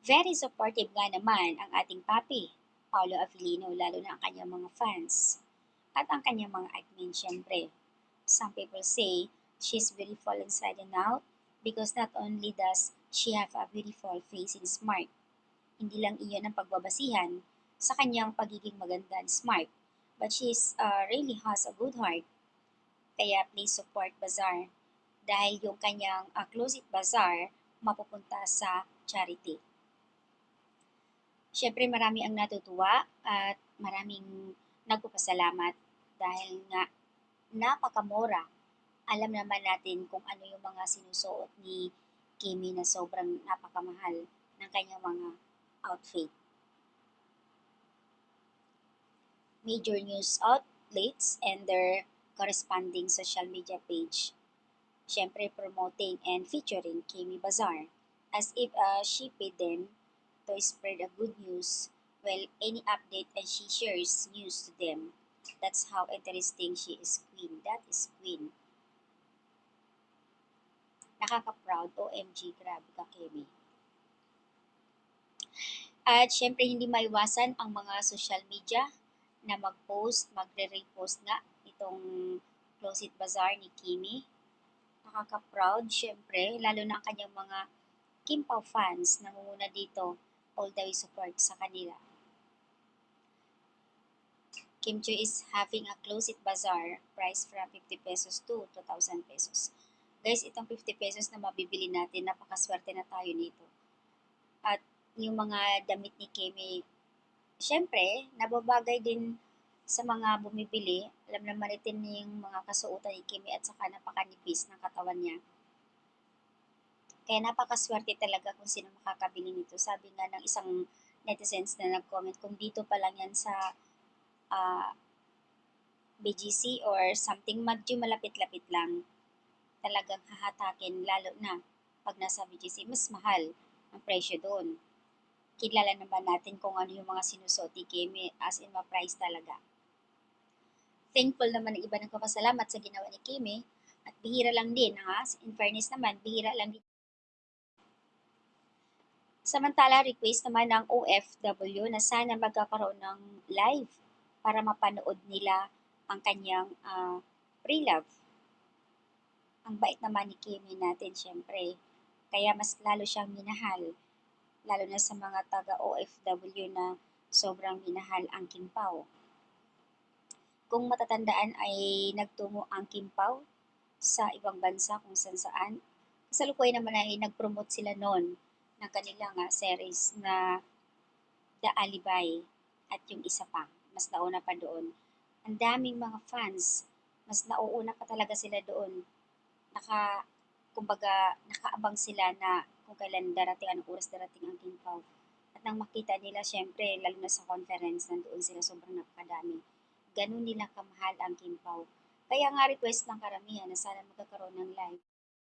Very supportive nga naman ang ating papi, Paolo Avellino, lalo na ang kanyang mga fans at ang kanyang mga admin syempre. Some people say she's beautiful inside and out because not only does she have a beautiful face and smart, hindi lang iyon ang pagbabasihan sa kanyang pagiging maganda and smart, but really has a good heart. Kaya please support Bazaar dahil yung kanyang Close It Bazaar mapupunta sa charity. Siyempre marami ang natutuwa at maraming nagpapasalamat dahil nga napakamura. Alam naman natin kung ano yung mga sinusuot ni Kimi na sobrang napakamahal ng kanyang mga outfit. Major news outlets and their corresponding social media page. Siyempre promoting and featuring Kimi Bazaar as if she paid them to spread a good news. Well, any update and she shares news to them. That's how interesting she is queen. That is queen. Nakaka-proud. OMG, grabe ka, Kimi. At syempre hindi maiwasan ang mga social media na mag-post, magre-repost nga itong Close It Bazaar ni Kimi. Nakaka-proud, syempre, lalo na ang kanyang mga Kim Pao fans nangunguna dito, all the way support sa kanila. Kim Chiu is having a Close It Bazaar price from 50 pesos to 2,000 pesos. Guys, itong 50 pesos na mabibili natin, napakaswerte na tayo nito. At yung mga damit ni Kimi, syempre, nababagay din sa mga bumibili. Alam naman natin yung mga kasuotan ni Kimi at saka napakanipis ng katawan niya. Kaya napakaswerte talaga kung sino makakabili nito. Sabi nga ng isang netizens na nag-comment, kung dito pa lang yan sa BGC or something, medyo malapit-lapit lang, talagang hahatakin lalo na pag nasa BGC, mas mahal ang presyo doon. Kilala naman natin kung ano yung mga sinusuot ni Kimi, as in ma-price talaga. Thankful naman ang iba ng kapasalamat sa ginawa ni Kimi at bihira lang din, ha? In fairness naman, bihira lang din. Samantala, request naman ng OFW na sana magkakaroon ng live para mapanood nila ang kanyang pre-love. Ang bait naman ni Kimi natin, syempre. Kaya mas lalo siyang minahal, lalo na sa mga taga-OFW na sobrang minahal ang Kim Pao. Kung matatandaan ay nagtungo ang Kim Pao sa ibang bansa kung saan. Kasalukuyan naman ay nag-promote sila noon ng kanilang series na The Alibay at yung isa pa, mas nauna pa doon. Ang daming mga fans, mas nauuna pa talaga sila doon. Kumbaga, nakaabang sila na kung kailan darating, anong oras darating ang King Pao. At nang makita nila, syempre, lalo na sa conference, nandoon sila sobrang napakadami. Ganun nila kamahal ang King Pao. Kaya nga request ng karamihan na sana magkakaroon ng live.